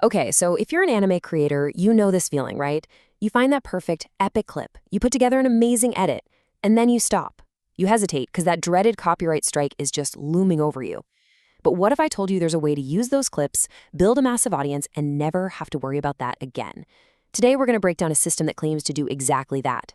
Okay, so if you're an anime creator, you know this feeling, right? You find that perfect, epic clip. You put together an amazing edit, and then you stop. You hesitate because that dreaded copyright strike is just looming over you. But what if I told you there's a way to use those clips, build a massive audience, and never have to worry about that again? Today, we're going to break down a system that claims to do exactly that.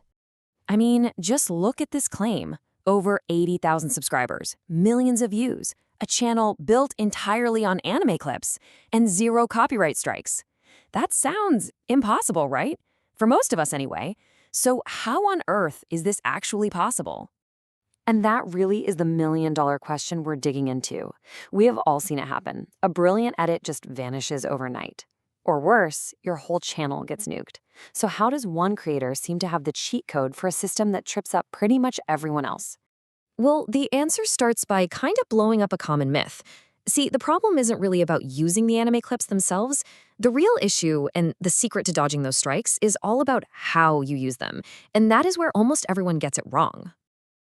I mean, just look at this claim. Over 80,000 subscribers, millions of views, a channel built entirely on anime clips, and zero copyright strikes. That sounds impossible, right? For most of us anyway. So how on earth is this actually possible? And that really is the million-dollar question we're digging into. We have all seen it happen. A brilliant edit just vanishes overnight. Or worse, your whole channel gets nuked. So how does one creator seem to have the cheat code for a system that trips up pretty much everyone else? Well, the answer starts by kind of blowing up a common myth. See, the problem isn't really about using the anime clips themselves. The real issue and the secret to dodging those strikes is all about how you use them. And that is where almost everyone gets it wrong.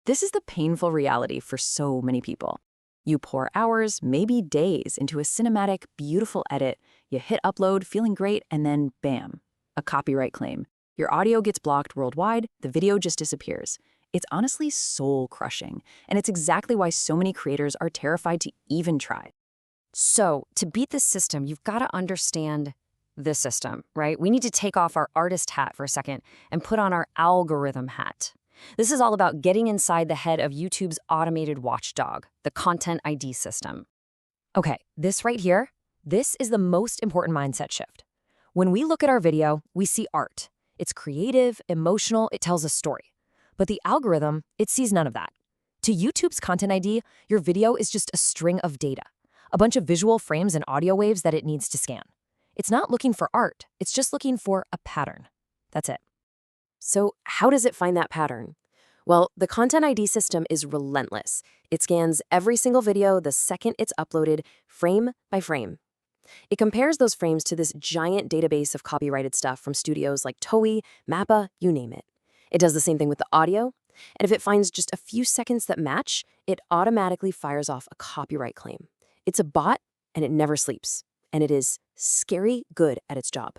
This is the painful reality for so many people. You pour hours, maybe days, into a cinematic, beautiful edit, you hit upload feeling great, and then bam, a copyright claim. Your audio gets blocked worldwide, the video just disappears. It's honestly soul-crushing, and it's exactly why so many creators are terrified to even try. So, to beat this system, you've got to understand this system, right? We need to take off our artist hat for a second and put on our algorithm hat. This is all about getting inside the head of YouTube's automated watchdog, the Content ID system. Okay, this right here, this is the most important mindset shift. When we look at our video, we see art. It's creative, emotional, it tells a story. But the algorithm, it sees none of that. To YouTube's Content ID, your video is just a string of data, a bunch of visual frames and audio waves that it needs to scan. It's not looking for art, it's just looking for a pattern. That's it. So how does it find that pattern? Well, the Content ID system is relentless. It scans every single video the second it's uploaded, frame by frame. It compares those frames to this giant database of copyrighted stuff from studios like Toei, Mappa, you name it. It does the same thing with the audio, and if it finds just a few seconds that match, it automatically fires off a copyright claim. It's a bot, and it never sleeps, and it is scary good at its job.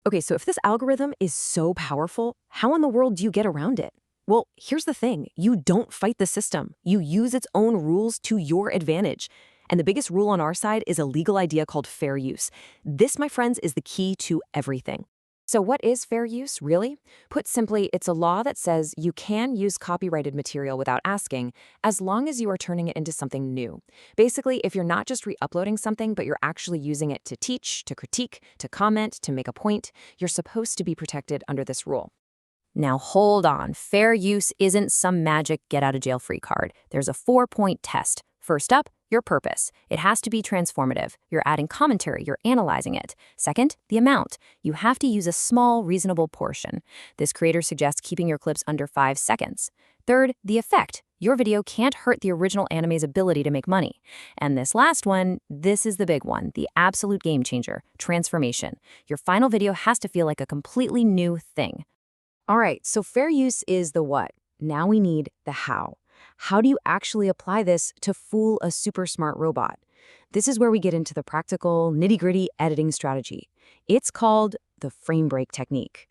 Okay, so if this algorithm is so powerful, how in the world do you get around it? Well, here's the thing. You don't fight the system. You use its own rules to your advantage. And the biggest rule on our side is a legal idea called fair use. This, my friends, is the key to everything. So what is fair use, really? Put simply, it's a law that says you can use copyrighted material without asking, as long as you are turning it into something new. Basically, if you're not just re-uploading something, but you're actually using it to teach, to critique, to comment, to make a point, you're supposed to be protected under this rule. Now hold on, fair use isn't some magic get-out-of-jail-free card. There's a 4-point test. First up, your purpose. It has to be transformative. You're adding commentary, you're analyzing it. Second, the amount. You have to use a small, reasonable portion. This creator suggests keeping your clips under 5 seconds. Third, the effect. Your video can't hurt the original anime's ability to make money. And this last one, this is the big one, the absolute game changer, transformation. Your final video has to feel like a completely new thing. All right, so fair use is the what. Now we need the how. How do you actually apply this to fool a super smart robot? This is where we get into the practical, nitty-gritty editing strategy. It's called the frame break technique.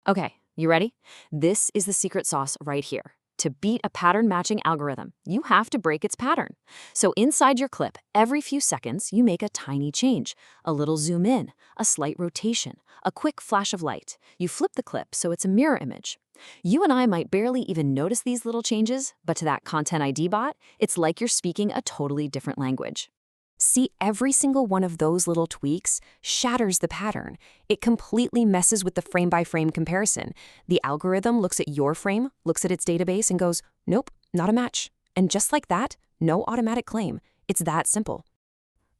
Okay, you ready? This is the secret sauce right here. To beat a pattern-matching algorithm, you have to break its pattern. So inside your clip, every few seconds, you make a tiny change. A little zoom in, a slight rotation, a quick flash of light. You flip the clip so it's a mirror image. You and I might barely even notice these little changes, but to that Content ID bot, it's like you're speaking a totally different language. See, every single one of those little tweaks shatters the pattern. It completely messes with the frame-by-frame comparison. The algorithm looks at your frame, looks at its database, and goes, nope, not a match. And just like that, no automatic claim. It's that simple.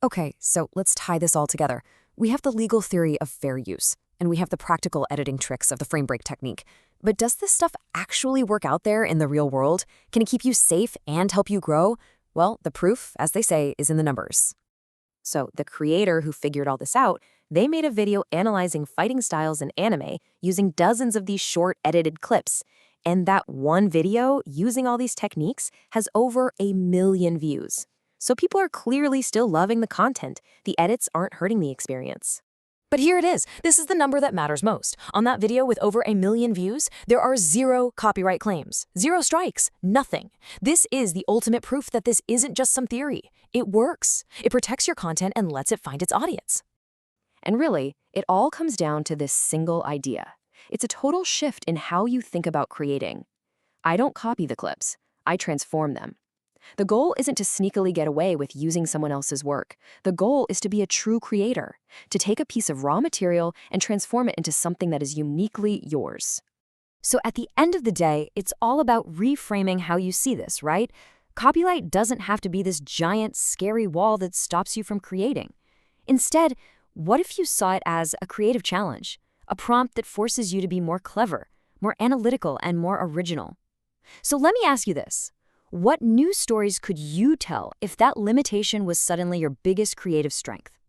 Okay, so let's tie this all together. We have the legal theory of fair use, and we have the practical editing tricks of the frame break technique. But does this stuff actually work out there in the real world? Can it keep you safe and help you grow? Well, the proof, as they say, is in the numbers. So the creator who figured all this out, they made a video analyzing fighting styles in anime using dozens of these short edited clips. And that one video, using all these techniques, has over 1 million views. So people are clearly still loving the content. The edits aren't hurting the experience. But here it is. This is the number that matters most. On that video with over 1 million views, there are 0 copyright claims, 0 strikes, nothing. This is the ultimate proof that this isn't just some theory. It works. It protects your content and lets it find its audience. And really, it all comes down to this single idea. It's a total shift in how you think about creating. I don't copy the clips. I transform them. The goal isn't to sneakily get away with using someone else's work. The goal is to be a true creator, to take a piece of raw material and transform it into something that is uniquely yours. So at the end of the day, it's all about reframing how you see this, right? Copyright doesn't have to be this giant, scary wall that stops you from creating. Instead, what if you saw it as a creative challenge, a prompt that forces you to be more clever, more analytical, and more original? So let me ask you this. What new stories could you tell if that limitation was suddenly your biggest creative strength?